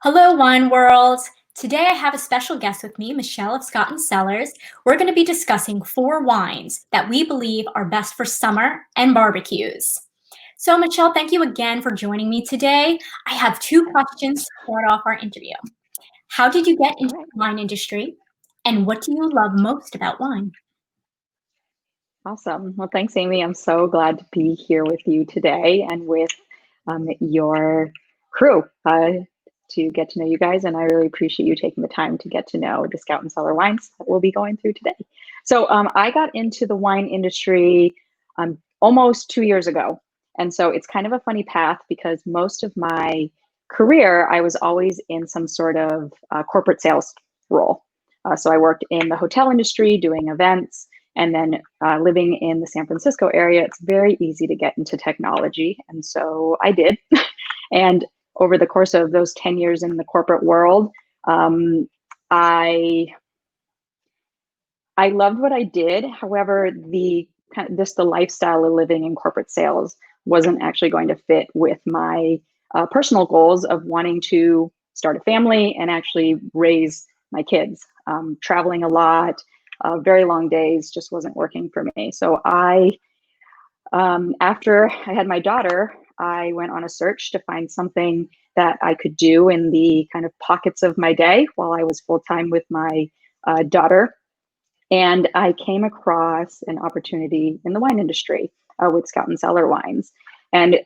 Hello, Wine World. Today I have a special guest with me, Michelle of Scott and Cellars. We're going to be discussing 4 wines that we believe are best for summer and barbecues. So, Michelle, thank you again for joining me today. I have 2 questions to start off our interview. How did you get into All right. the wine industry, and what do you love most about wine? Awesome. Well, thanks, Amy. I'm so glad to be here with you today and with your crew to get to know you guys. And I really appreciate you taking the time to get to know the Scout and Cellar wines that we'll be going through today. So I got into the wine industry almost 2 years ago. And so it's kind of a funny path because most of my career, I was always in some sort of corporate sales role. So I worked in the hotel industry doing events. And then living in the San Francisco area, it's very easy to get into technology. And so I did. And over the course of those 10 years in the corporate world, I loved what I did. However, the lifestyle of living in corporate sales wasn't actually going to fit with my personal goals of wanting to start a family and actually raise my kids. Traveling a lot, very long days just wasn't working for me. So after I had my daughter, I went on a search to find something that I could do in the kind of pockets of my day while I was full time with my daughter. And I came across an opportunity in the wine industry with Scout and Cellar wines. And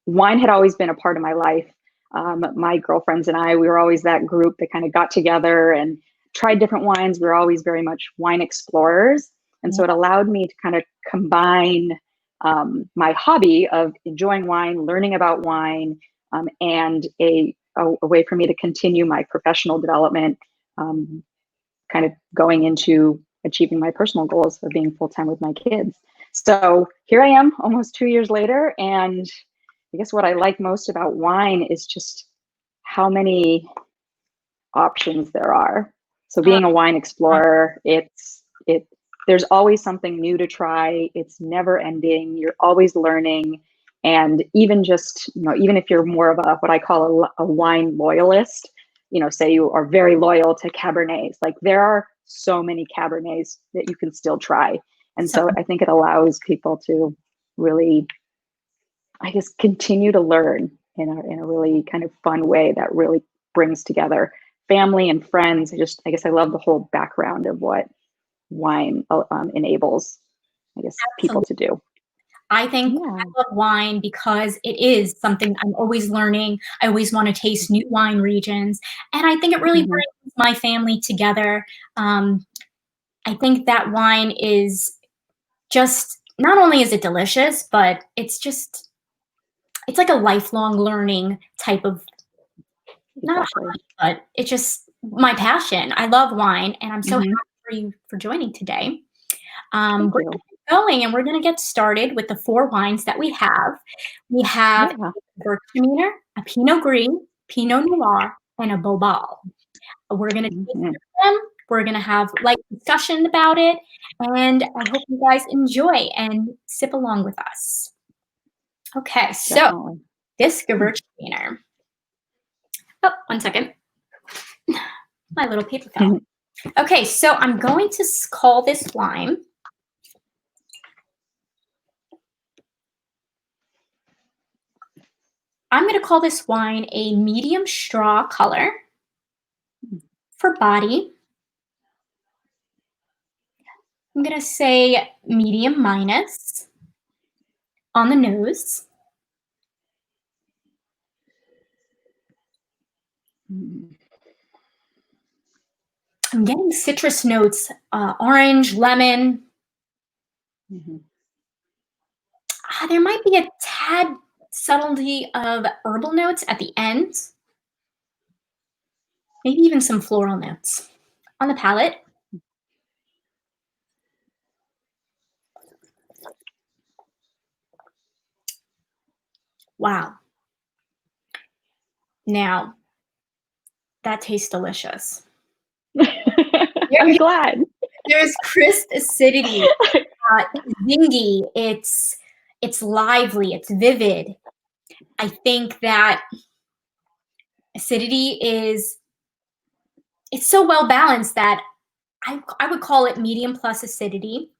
wine had always been a part of my life. My girlfriends and I, we were always that group that kind of got together and tried different wines. We were always very much wine explorers. And so it allowed me to kind of combine my hobby of enjoying wine, learning about wine, and a way for me to continue my professional development, kind of going into achieving my personal goals of being full-time with my kids. So here I am almost 2 years later. And I guess what I like most about wine is just how many options there are. So being a wine explorer, there's always something new to try. It's never ending. You're always learning. And even just, even if you're more of what I call a wine loyalist, say you are very loyal to Cabernets, like there are so many Cabernets that you can still try. And so I think it allows people to really, I guess, continue to learn in a really kind of fun way that really brings together family and friends. I guess I love the whole background of what wine enables, I guess, people to do. I think I love wine because it is something I'm always learning. I always want to taste new wine regions. And I think it really brings my family together. I think that wine is just, not only is it delicious, but it's like a lifelong learning type of, not hobby, but it's just my passion. I love wine, and I'm so happy for you for joining today. We're going to get going, and we're going to get started with the 4 wines that we have. We have a Gewurztraminer, a Pinot Gris, Pinot Noir, and a Bobal. We're going to taste them. We're going to have light discussion about it, and I hope you guys enjoy and sip along with us. Okay, so this Gewurztraminer. Oh, 1 second. My little paper fell. Okay, so I'm going to call this wine a medium straw color for body. I'm going to say medium minus on the nose. I'm getting citrus notes, orange, lemon. There might be a tad subtlety of herbal notes at the end. Maybe even some floral notes on the palate. Wow. Now, that tastes delicious. I'm glad. There's crisp acidity, zingy. It's lively. It's vivid. I think that Acidity is it's so well balanced that I would call it medium plus acidity.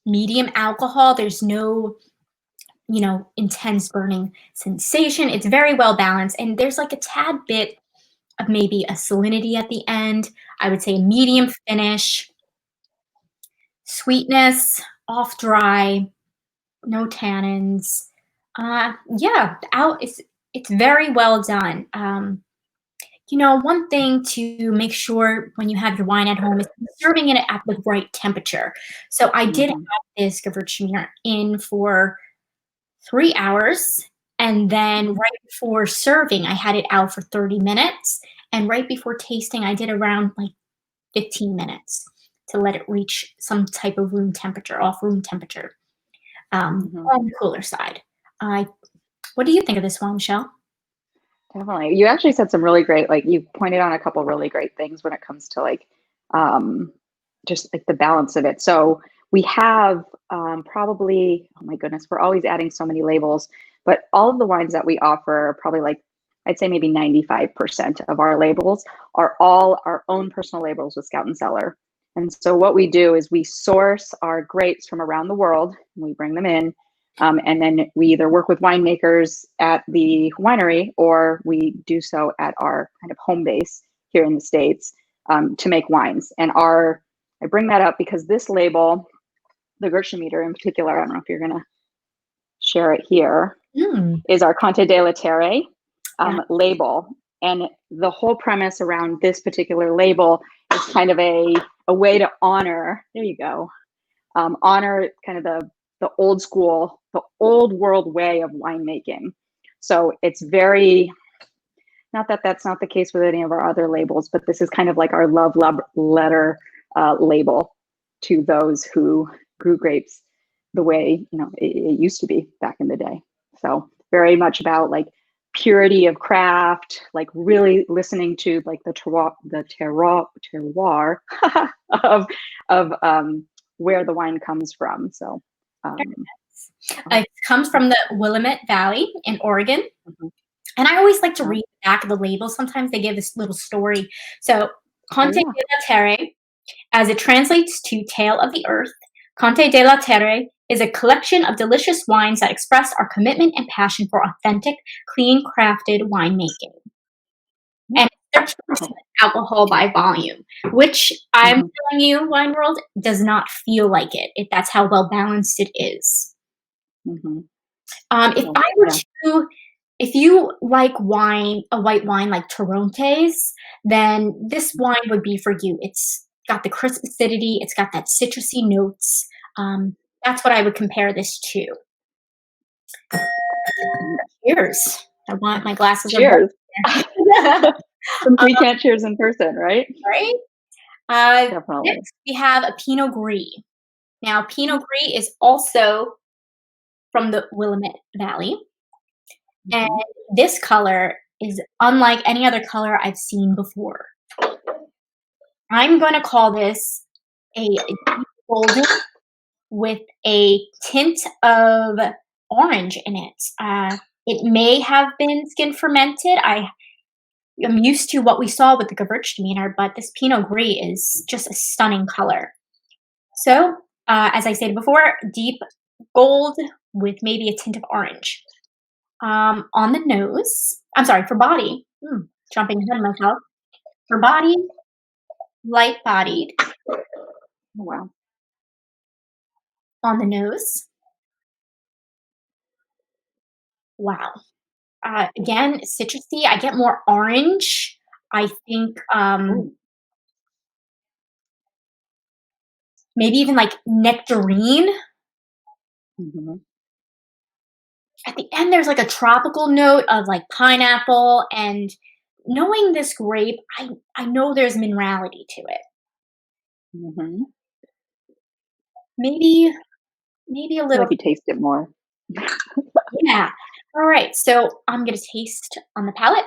Medium alcohol, there's no, intense burning sensation. It's very well balanced, and there's like a tad bit of maybe a salinity at the end. I would say medium finish, sweetness, off dry, no tannins. Yeah, out. It's very well done. One thing to make sure when you have your wine at home is serving it at the right temperature. So I did have Hmm. this Gewurztraminer in for 3 hours. And then right before serving, I had it out for 30 minutes. And right before tasting, I did around like 15 minutes to let it reach some type of room temperature, off room temperature, Hmm. on the cooler side. I What do you think of this one, Michelle? Definitely. You actually said some really great, like you pointed on a couple really great things when it comes to like um just like the balance of it. So we have probably, oh my goodness, we're always adding so many labels, but all of the wines that we offer are probably like I'd say maybe 95% of our labels are all our own personal labels with Scout and Cellar. And so what we do is we source our grapes from around the world and we bring them in, and then we either work with winemakers at the winery or we do so at our kind of home base here in the States, to make wines. I bring that up because this label, the Gewurztraminer in particular, I don't know if you're going to share it here, Mm, is our Conte de la Terre yeah. label. And the whole premise around this particular label is kind of a way to honor, there you go, honor kind of the old school, the old world way of winemaking. So it's very, not that that's not the case with any of our other labels, but this is kind of like our love letter label to those who grew grapes the way it used to be back in the day. So very much about like purity of craft, like really listening to like the terroir of where the wine comes from. So, um, oh, It comes from the Willamette Valley in Oregon. mhm, And I always like to yeah. read the back of the label. Sometimes they give this little story. So, Oh Conte de yeah. la Terre, as it translates to Tale of the Earth, Conte de la Terre is a collection of delicious wines that express our commitment and passion for authentic, clean crafted winemaking. And 13% alcohol by volume, which I'm Mhm, telling you, Wine World does not feel like it. That's how well balanced it is. mhm. If Oh, I were yeah. to if you like wine, a white wine like Torontes, then this wine would be for you. It's got the crisp acidity, it's got that citrusy notes. Um, that's what I would compare this to. Mm, Cheers. I want my glasses of cheers. water. Since we can't cheers in person, right? Right? Definitely. Next, we have a Pinot Gris. Now, Pinot Gris is also from the Willamette Valley, and Mhm. this color is unlike any other color I've seen before. I'm gonna call this a deep golden with a tint of orange in it. It may have been skin fermented. I am used to what we saw with the Gewurztraminer, but this Pinot Gris is just a stunning color. So, as I said before, deep gold with maybe a tint of orange. On the nose, I'm sorry, for body, jumping ahead of myself. For body, light bodied Oh, wow. on the nose. Wow. Again, citrusy. I get more orange. I think Ooh. maybe even like nectarine. Mhm. At the end, there's like a tropical note of like pineapple. And knowing this grape, I know there's minerality to it. Mhm. Maybe maybe a Feel little. like you taste it more. Yeah. All right. So I'm gonna taste on the palate.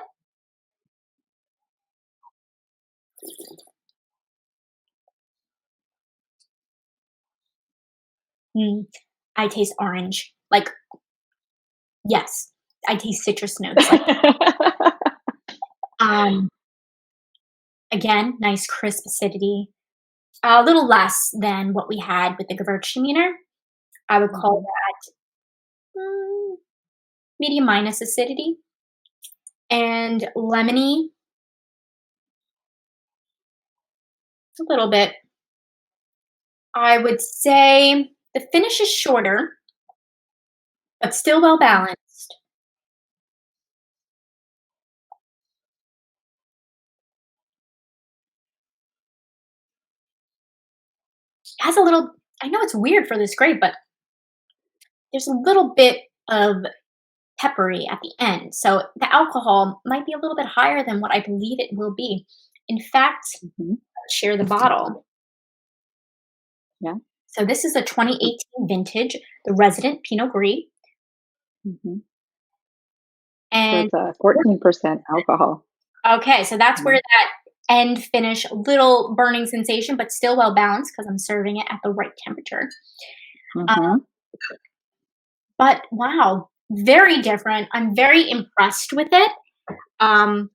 Mm, I taste orange. Like, yes, I taste citrus notes. Like, um, again, nice crisp acidity. A little less than what we had with the Gewurztraminer. I would call Mhm. that medium minus acidity. And lemony, a little bit. I would say the finish is shorter, but still well balanced. It has a little, I know it's weird for this grape, but there's a little bit of peppery at the end. So the alcohol might be a little bit higher than what I believe it will be. In fact, Mhm. let's share the bottle. Yeah. So this is a 2018 vintage, the Resident Pinot Gris. Mhm. So And it's a 14% alcohol. okay, so that's where Mhm. that end finish, little burning sensation, but still well balanced because I'm serving it at the right temperature. Uh, Mhm. but wow, very different. I'm very impressed with it. Um,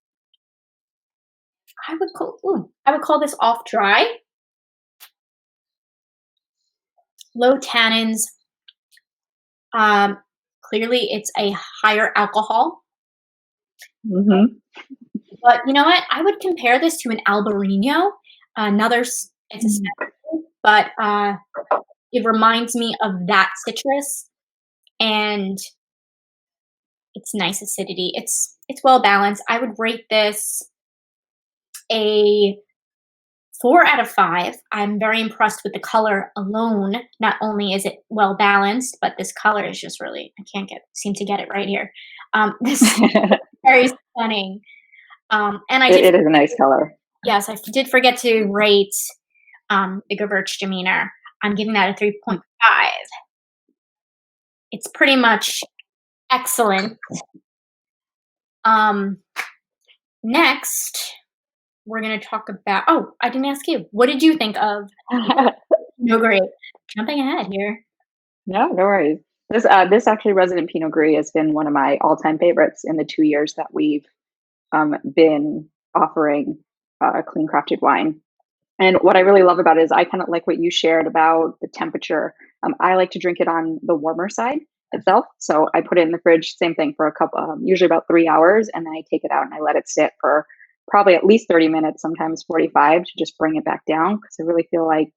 I would call this off dry, low tannins. Um, Clearly, it's a higher alcohol. Mhm. But you know what? I would compare this to an Albarino. It's a Mm. specialty, but it reminds me of that citrus, and it's nice acidity. It's well balanced. I would rate this a 4 out of 5. I'm very impressed with the color alone. Not only is it well balanced, but this color is just really, I can't get seem to get it right here. This is very stunning. And I did It is a nice color. Yes, I did forget to rate the Gewurztraminer. I'm giving that a 3.5. It's pretty much excellent. Um, Next, we're gonna talk about. Oh, I didn't ask you. What did you think of No Great? Jumping ahead here. No, no worries. This actually Resident Pinot Gris has been one of my all-time favorites in the 2 years that we've been offering clean crafted wine. And what I really love about it is I kind of like what you shared about the temperature. I like to drink it on the warmer side itself. So I put it in the fridge, same thing for a couple, usually about 3 hours, and then I take it out and I let it sit for probably at least 30 minutes, sometimes 45, to just bring it back down. Because I really feel like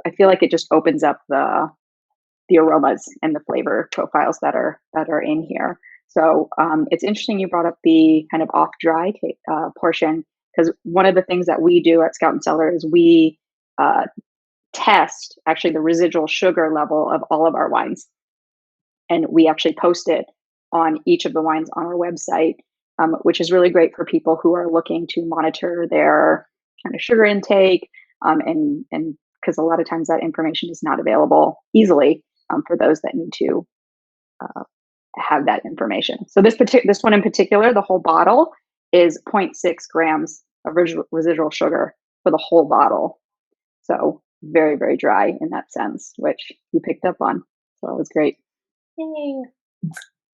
I feel like it just opens up the aromas and the flavor profiles that are in here. So it's interesting you brought up the kind of off dry portion, because one of the things that we do at Scout and Cellar is we uh, test actually the residual sugar level of all of our wines, and we actually post it on each of the wines on our website, which is really great for people who are looking to monitor their kind of sugar intake, and because a lot of times that information is not available easily for those that need to uh, have that information. So this one in particular, the whole bottle is zero point 0.6 grams of residual sugar for the whole bottle. So very, very dry in that sense, which you picked up on. So that was great. Yay.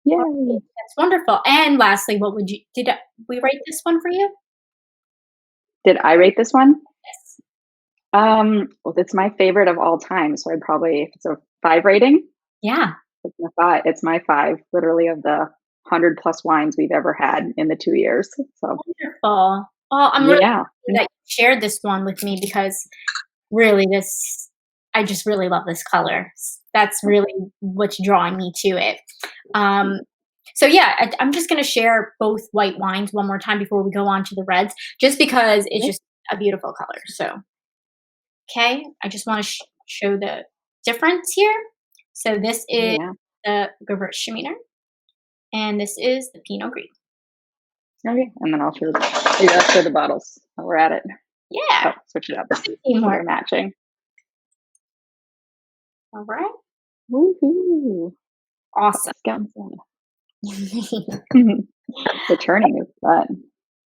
Yay. Okay, that's wonderful. And lastly, what would you did we rate this one for you? Did I rate this one? Yes. Well, it's my favorite of all time. So I'd probably, if it's a 5 rating, Yeah. it's my 5, literally, of the 100 plus wines we've ever had in the 2 years. So Wonderful. Well, I'm really yeah. happy that you shared this one with me because really I just really love this color. That's really what's drawing me to it. Um, so yeah, I'm just gonna share both white wines one more time before we go on to the reds, just because it's just a beautiful color. So, okay, I just want to show the difference here. So this Oh, is yeah. the Gewurztraminer, and this is the Pinot Gris. Okay. And then I'll show the bottles while we're at it. Yeah, Oh, switch it up perfect so teamwork. they're matching. All right, Woohoo! awesome. Scout The turning is fun.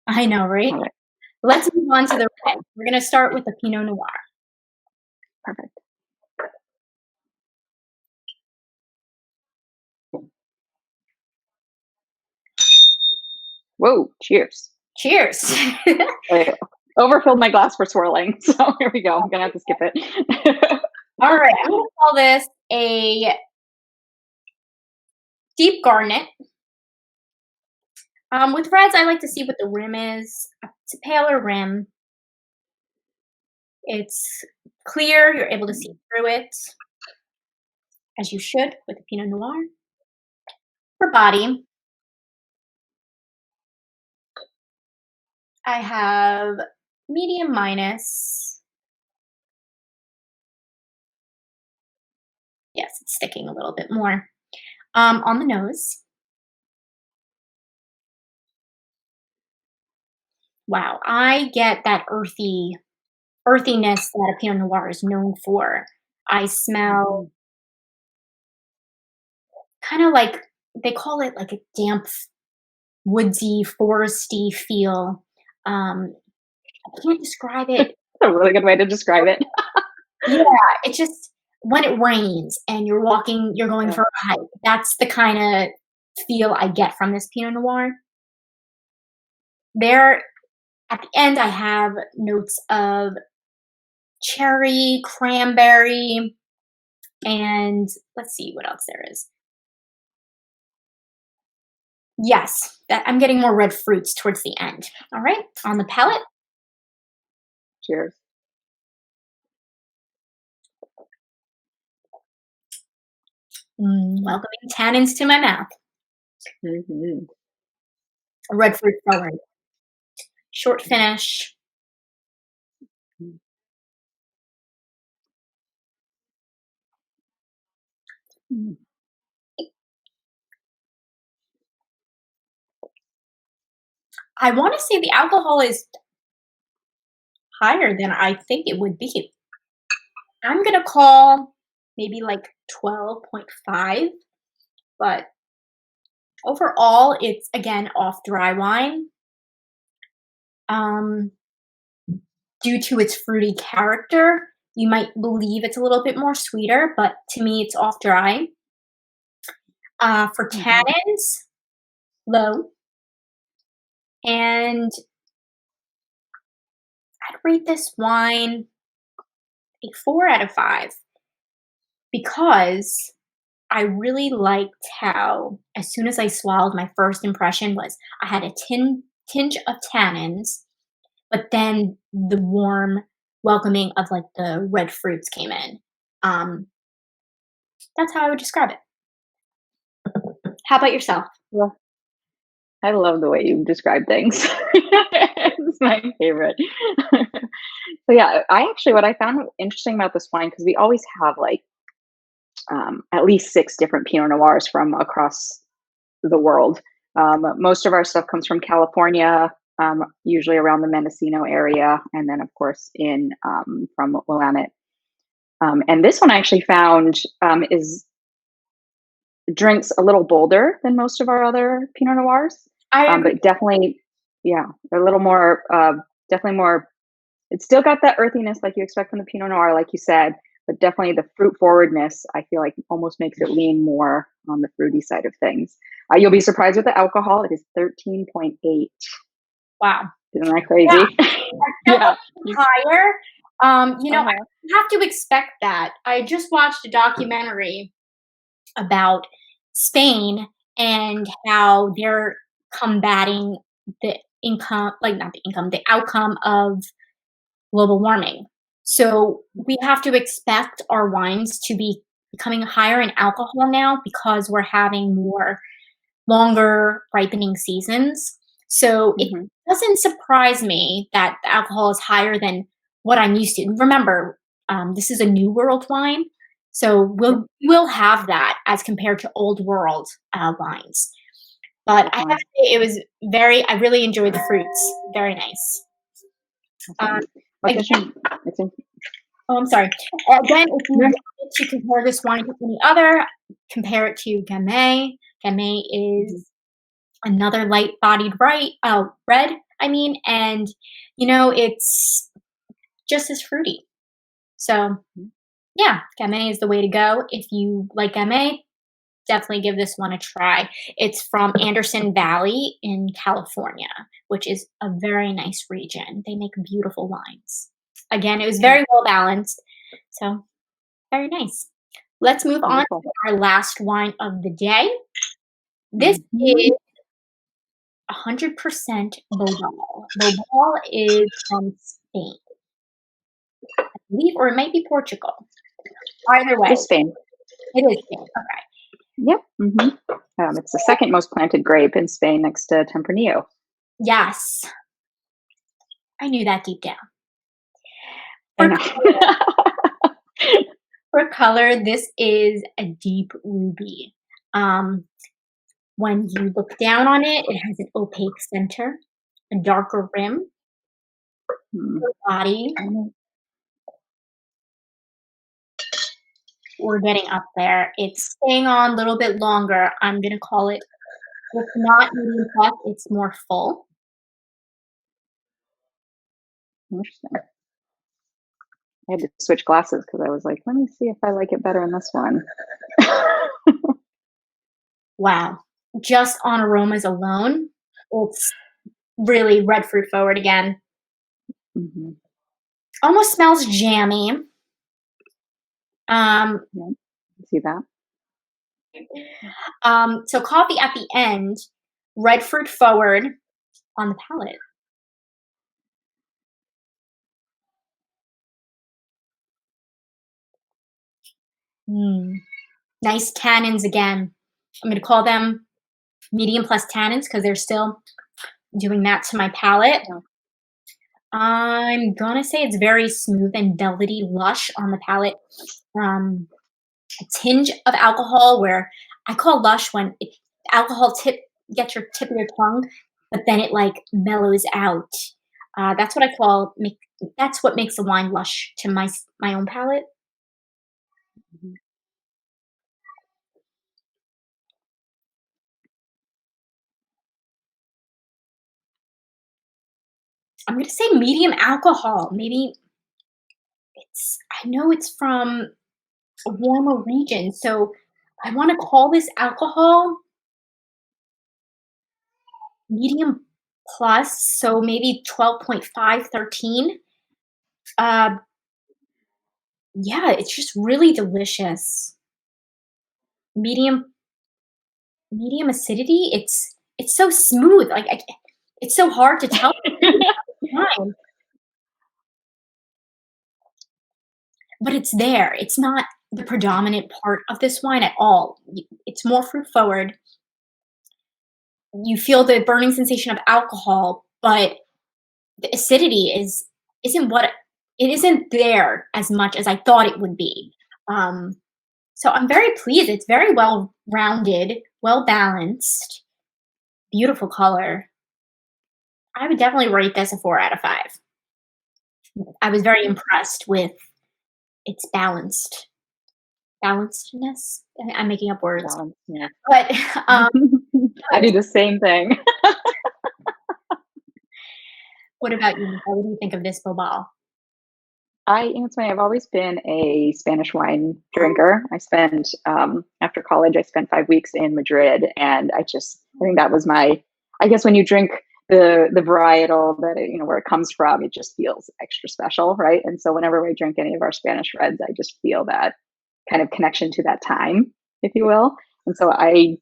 I know, right? All right. Let's move on to the red. We're gonna start with the Pinot Noir. Perfect. Whoa, cheers. Cheers. I overfilled my glass for swirling. So here we go. I'm going to have to skip it. All right, I'm gonna call this a deep garnet. With reds, I like to see what the rim is. It's a paler rim. It's clear. You're able to see through it, as you should with a Pinot Noir. For body, I have medium minus. Yes, it's sticking a little bit more. On the nose. Wow, I get that earthiness that a Pinot Noir is known for. I smell Mhm. kind of like they call it like a damp, woodsy, foresty feel. I can't describe it. That's a really good way to describe it. Yeah, it just when it rains and you're walking, you're going Yeah. for a hike. That's the kind of feel I get from this Pinot Noir. There at the end, I have notes of cherry, cranberry, and let's see what else there is. Yes, that I'm getting more red fruits towards the end. All right, on the palate, Cheers. welcoming tannins to my mouth. Mhm. Red fruit forward. Short finish. Mhm. I want to say the alcohol is higher than I think it would be. I'm gonna call maybe like 12.5, but overall, it's again off dry wine. Um, due to its fruity character, you might believe it's a little bit more sweeter, but to me, it's off dry. For Mhm. tannins, low, and I'd rate this wine a 4 out of 5 because I really liked how, as soon as I swallowed, my first impression was I had a tinge of tannins, but then the warm welcoming of like the red fruits came in. Um, that's how I would describe it. How about yourself? Well, I love the way you describe things. It's my favorite. So yeah, I actually what I found interesting about this wine because we always have like at least six different Pinot Noirs from across the world. Most of our stuff comes from California, usually around the Mendocino area, and then of course in from Willamette. And this one I actually found is drinks a little bolder than most of our other Pinot Noirs, I agree. but definitely, yeah, a little more, definitely more. It's still got that earthiness like you expect from the Pinot Noir, like you said, but definitely the fruit forwardness. I feel like almost makes it lean more on the fruity side of things. You'll be surprised with the alcohol; it is 13.8. Wow. Isn't that Yeah, crazy? I felt Yeah. like higher. I Uh-huh. have to expect that. I just watched a documentary about Spain and how they're combating the income, like not the income, the outcome of global warming. So we have to expect our wines to be becoming higher in alcohol now because we're having more longer ripening seasons. So it Hmm. doesn't surprise me that the alcohol is higher than what I'm used to. Remember, this is a new world wine, so Yeah, we'll have that as compared to old world wines. But I have definitely. to say, it was very. I really enjoyed the fruits. Very nice. Um, Awesome. Well, again, it's in, oh, I'm sorry. Again, if you yeah. wanted to compare this wine to any other, compare it to Gamay. Gamay Mhm. is another light-bodied red, I mean, and, it's just as fruity. So, yeah, Gamay is the way to go if you like Gamay. Definitely give this one a try. It's from Anderson Valley in California, which is a very nice region. They make beautiful wines. Again, it was very well balanced, so very nice. Let's move on Beautiful. to our last wine of the day. This Mhm. is 100% Bobal. Bobal is from Spain, I believe, or it might be Portugal. Either way, Just Spain. it is Spain. Okay. Yep. It's the second most planted grape in Spain next to Tempranillo. Yes, I knew that deep down. I For know. For color, this is a deep ruby. Um, when you look down on it, it has an opaque center, a darker rim, Hmm. body. Mm. We're getting up there. It's staying on a little bit longer. I'm gonna call it, if not medium plus, it's more full. Interesting. I had to switch glasses because I was like, let me see if I like it better in this one. Wow. Just on aromas alone, it's really red fruit forward again. Hmm. Almost smells jammy. Yeah, see that? So coffee at the end, red fruit forward on the palate. Mm, nice tannins again. I'm gonna call them medium plus tannins because they're still doing that to my palate. Yeah. I'm gonna say it's very smooth and velvety, lush on the palate. A tinge of alcohol, where I call lush when alcohol gets your tip of your tongue, but then it like mellows out. That's what I call. That's what makes the wine lush to my own palate. Mhm. I'm gonna say medium alcohol. Maybe it's. I know it's from a warmer region, so I want to call this alcohol medium plus, so maybe 12.5, 13. Uh, yeah, it's just really delicious. Medium medium acidity. It's so smooth. It's so hard to tell wine, but it's there. It's not the predominant part of this wine at all. It's more fruit forward. You feel the burning sensation of alcohol, but the acidity isn't what it isn't there as much as I thought it would be. Um, so I'm very pleased. It's very well rounded, well balanced, beautiful color. I would definitely rate this a 4 out of 5. I was very impressed with its balancedness. I'm making up words, Balance, yeah. but um, I do the same thing. what about you, Nicole? What do you think of this Bobal? It's funny. I've always been a Spanish wine drinker. After college, I spent 5 weeks in Madrid, and I think that was I guess when you drink the varietal where it comes from, it just feels extra special, right? And so whenever I drink any of our Spanish reds, I just feel that kind of connection to that time, if you will. And so I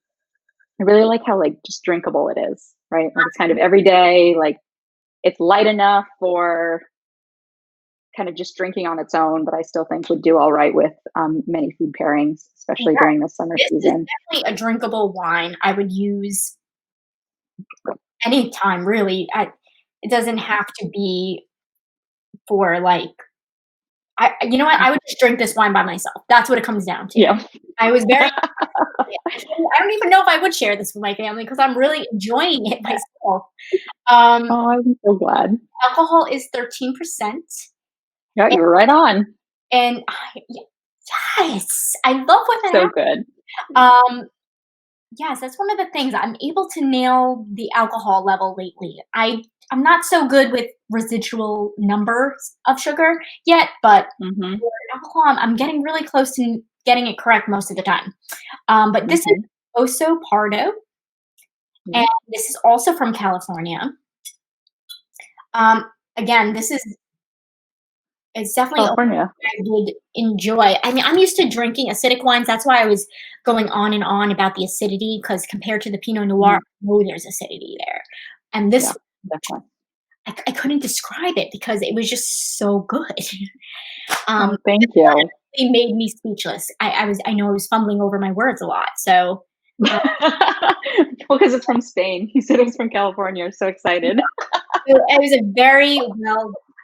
really like how like just drinkable it is, right? Like it's kind of everyday, like it's light enough for kind of just drinking on its own, but I still think would do all right with many food pairings, especially Yeah, during the summer this is season. definitely a drinkable wine. I would use anytime, really. It doesn't have to be for like. You know what? I would just drink this wine by myself. That's what it comes down to. Yeah. I was very. I don't even know if I would share this with my family because I'm really enjoying it myself. Um, Oh, I'm so glad. alcohol is 13%, Yeah, you were right on. and yes, I love when that So good. happens. Yes, that's one of the things. I'm able to nail the alcohol level lately. I'm not so good with residual numbers of sugar yet, but Hmm. for alcohol, I'm getting really close to getting it correct most of the time. But this is Okay. Oso Pardo, Yeah. and this is also from California. Again, this is it's definitely a California. I would enjoy. I mean, I'm used to drinking acidic wines. That's why I was going on and on about the acidity, because compared to the Pinot Noir, Mhm. I know there's acidity there. And this, Yeah, definitely. I couldn't describe it because it was just so good. Oh, This thank one you. really made me speechless. I know I was fumbling over my words a lot. So uh, Well, because it's from Spain. You said it was from California. I'm so excited. it was a very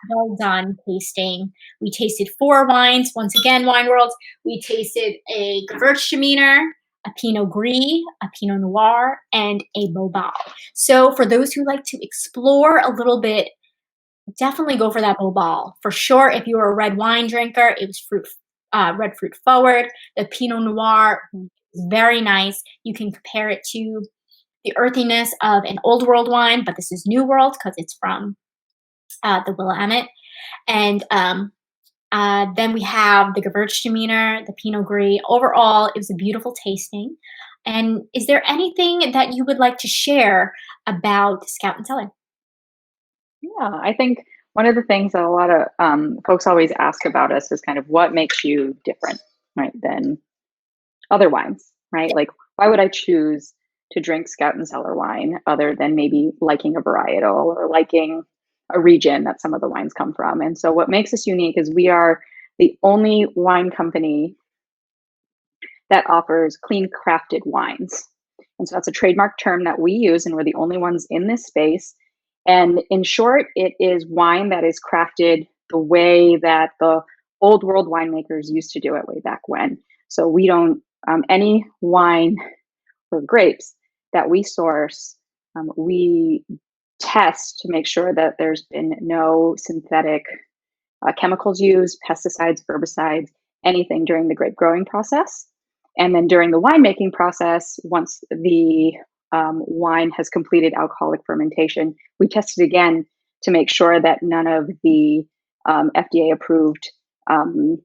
well done tasting. We tasted 4 wines. Once again, Wine World. We tasted a Gewurztraminer, a Pinot Gris, a Pinot Noir, and a Bobal. So for those who like to explore a little bit, definitely go for that Bobal. For sure, if you're a red wine drinker, it was red fruit forward. The Pinot Noir is very nice. You can compare it to the earthiness of an old world wine, but this is new world because it's from the Willamette. And then we have the Gewurztraminer, the Pinot Gris. Overall, it was a beautiful tasting. And is there anything that you would like to share about Scout and Cellar? Yeah, I think one of the things that a lot of folks always ask about us is kind of what makes you different, right, than other wines, right? Yeah. Like, why would I choose to drink Scout and Cellar wine other than maybe liking a varietal or liking a region that some of the wines come from? And so, what makes us unique is we are the only wine company that offers clean crafted wines. And so that's a trademark term that we use, and we're the only ones in this space. And in short, it is wine that is crafted the way that the old world winemakers used to do it way back when. So we don't, any wine or grapes that we source, we test to make sure that there's been no synthetic chemicals used, pesticides, herbicides, anything during the grape growing process. And then during the winemaking process, once the wine has completed alcoholic fermentation, we test it again to make sure that none of the FDA approved um,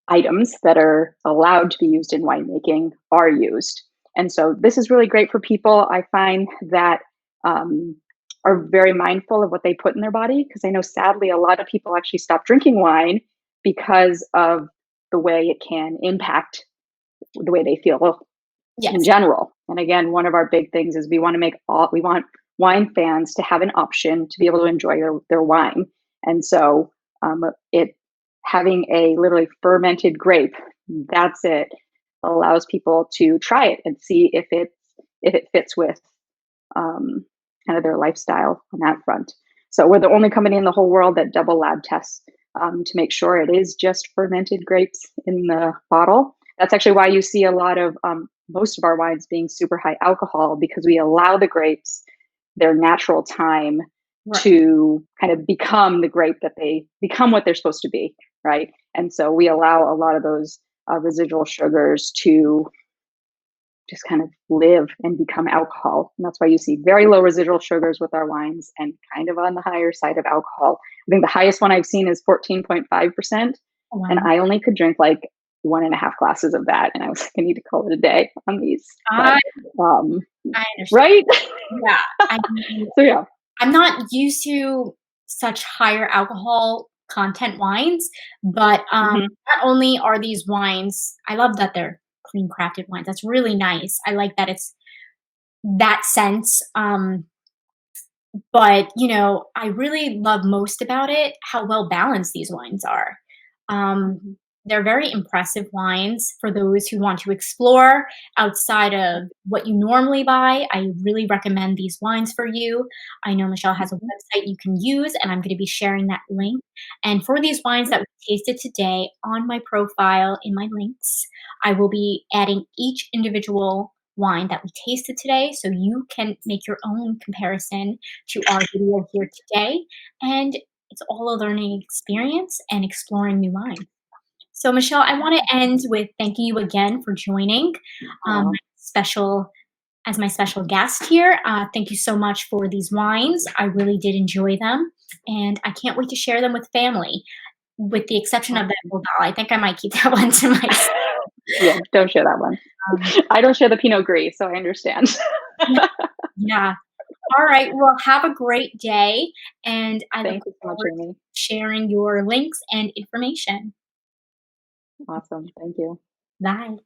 items that are allowed to be used in winemaking are used. And so this is really great for people, I find, that um, are very mindful of what they put in their body. Because I know sadly a lot of people actually stop drinking wine because of the way it can impact the way they feel in Yes. general. And again, one of our big things is we want wine fans to have an option to be able to enjoy their wine. And so it having a literally fermented grape, that's it, allows people to try it and see if it fits with um, kind of their lifestyle on that front. So we're the only company in the whole world that double lab tests to make sure it is just fermented grapes in the bottle. That's actually why you see a lot of most of our wines being super high alcohol, because we allow the grapes their natural time Right. to kind of become the grape that they become what they're supposed to be, right? And so we allow a lot of those residual sugars to just kind of live and become alcohol. And that's why you see very low residual sugars with our wines and kind of on the higher side of alcohol. I think the highest one I've seen is 14.5%. And Wow. I only could drink like 1.5 glasses of that. And I was like, I need to call it a day on these. But I um, I understand. right? Yeah. I mean, So yeah. I'm not used to such higher alcohol content wines, but Hmm. not only are these wines, I love that they're clean crafted wines. That's really nice. I like that it's that sense. But I really love most about it how well balanced these wines are. Um, Hmm. they're very impressive wines for those who want to explore outside of what you normally buy. I really recommend these wines for you. I know Michelle has a Hmm. website you can use, and I'm going to be sharing that link. And for these wines that we tasted today on my profile in my links, I will be adding each individual wine that we tasted today so you can make your own comparison to our video here today. And it's all a learning experience and exploring new wine. So, Michelle, I want to end with thanking you again for joining Oh, special as my special guest here. Thank you so much for these wines. I really did enjoy them, and I can't wait to share them with family. with the exception of that Awesome. Bobal. I think I might keep that one to myself. Yeah, don't share that one. Um, I don't share the Pinot Gris, so I understand. yeah, yeah. All right. Well, have a great day, and I look Thank you so much, forward to Amy. sharing your links and information. Awesome. Thank you. Bye.